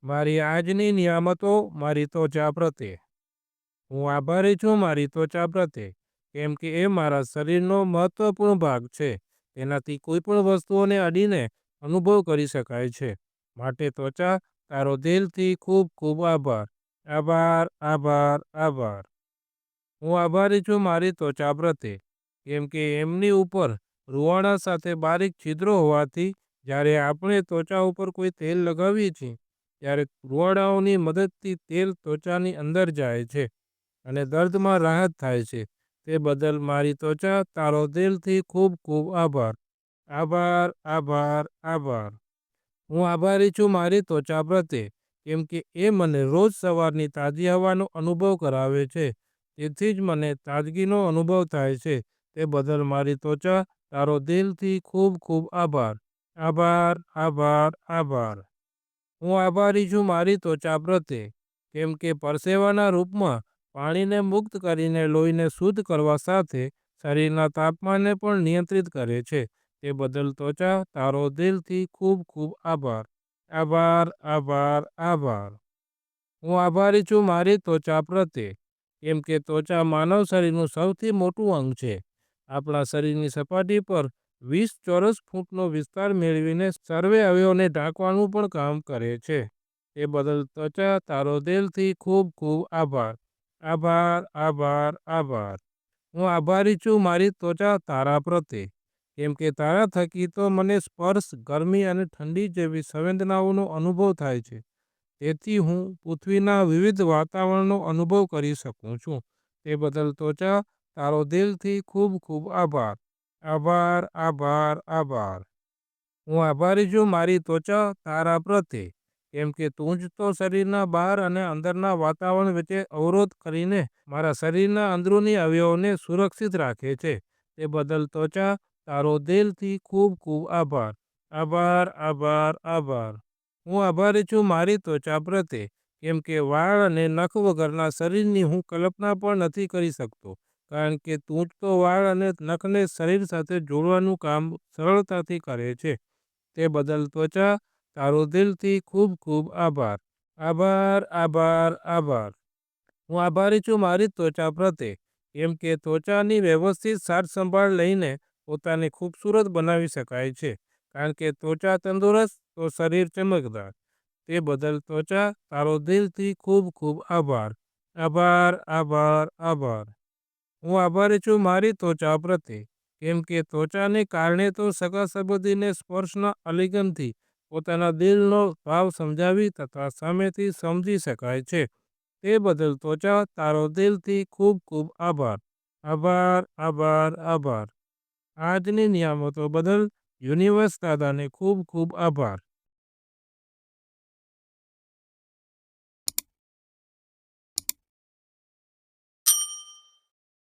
મારી આજની નિયામતો મારી ત્વચા પ્રત્યે. હું આભારી છું મારી ત્વચા પ્રત્યે, કેમ કે એ મારા શરીરનો મહત્વપૂર્ણ ભાગ છે. તેનાથી કોઈ પણ વસ્તુઓને અડીને અનુભવ કરી શકાય છે. માટે ત્વચા, તારો દિલથી ખૂબ ખૂબ આભાર. આભાર, આભાર, આભાર. હું આભારી છું મારી ત્વચા પ્રત્યે, કેમ કે એમની ઉપર રૂવાડા સાથે બારીક છિદ્રો હોવાથી જ્યારે આપણે ત્વચા ઉપર કોઈ તેલ લગાવીએ છીએ ત્યારે રૂવાડાઓની મદદથી તેલ ત્વચાની અંદર જાય છે અને દર્દમાં રાહત થાય છે. તે બદલ મારી ત્વચા, તારો દિલથી ખૂબ ખૂબ આભાર. આભાર, આભાર, આભાર. હું આભારી છું મારી ત્વચા પ્રત્યે, કેમ કે એ મને રોજ સવારની તાજી હવાનો અનુભવ કરાવે છે. તેથી જ મને તાજગીનો અનુભવ થાય છે. તે બદલ મારી ત્વચા, તારો દિલથી ખૂબ ખૂબ આભાર. આભાર, આભાર, આભાર. હું આભારી છું મારી ત્વચા પ્રત્યે, કેમ કે પરસેવાના રૂપમાં પાણીને મુક્ત કરીને લોહીને શુદ્ધ કરવા સાથે શરીરના તાપમાનને પણ નિયંત્રિત કરે છે. તે બદલ ત્વચા, તારો દિલથી ખૂબ ખૂબ આભાર. આભાર, આભાર, આભાર. હું આભારી છું મારી ત્વચા પ્રત્યે, કેમ કે ત્વચા માનવ શરીરનું સૌથી મોટું અંગ છે. આપણા શરીરની સપાટી પર 20 ચોરસ ફૂટનો વિસ્તાર મેળવીને સર્વે અવયવોને ઢાંકવાનું પણ કામ કરે છે. તે બદલ ત્વચા, તારો દિલથી ખૂબ ખૂબ આભાર. આભાર, આભાર, આભાર. હું આભારી છું મારી ત્વચા તારા પ્રત્યે, કેમ કે તારા થકી તો મને સ્પર્શ, ગરમી અને ઠંડી જેવી સંવેદનાઓનો અનુભવ થાય છે. તેથી હું પૃથ્વીના વિવિધ વાતાવરણનો અનુભવ કરી શકું છું. તે બદલ ત્વચા, તારો દિલથી ખૂબ ખૂબ આભાર. આભાર, આભાર, આભાર. હું આભારી છું મારી ત્વચા તારા પ્રત્યે, કેમ કે તું જ તો શરીરના બહાર અને અંદરના વાતાવરણ વચ્ચે અવરોધ કરીને મારા શરીરના અંદરૂની અવયવોને સુરક્ષિત રાખે છે. તે બદલ ત્વચા, તારો દિલથી ખૂબ ખૂબ આભાર. આભાર, આભાર, આભાર. હું આભારી છું મારી ત્વચા પ્રત્યે, કેમ કે વાળ અને નખ વગરના શરીરની હું કલ્પના પણ નથી કરી શકતો, કારણ કે તું જ તો વાળ અને નખને શરીર સાથે જોડવાનું કામ સરળતાથી કરે છે. તે બદલ ત્વચા, તારો દિલથી ખૂબ ખૂબ આભાર. આભાર, આભાર, આભાર. હું આભારી છું મારી ત્વચા પ્રત્યે, કેમ કે ત્વચાની વ્યવસ્થિત સારસંભાળ લઈને પોતાને ખૂબસૂરત બનાવી શકાય છે. કારણ કે ત્વચા તંદુરસ્ત તો શરીર ચમકદાર. તે બદલ ત્વચા, તારો દિલથી ખૂબ ખૂબ આભાર. આભાર, આભાર, આભાર. હું આભારી છું મારી ત્વચા પ્રત્યે, કેમ કે ત્વચાને કારણે તો સગા સંબંધીને સ્પર્શના આલિંગનથી પોતાના દિલનો ભાવ સમજાવી તથા સામેથી સમજી શકાય છે. તે બદલ ત્વચા, તારો દિલથી ખૂબ ખૂબ આભાર. આભાર, આભાર, આભાર. આજની નિયામતો બદલ યુનિવર્સ દાદાને ખૂબ ખૂબ આભાર.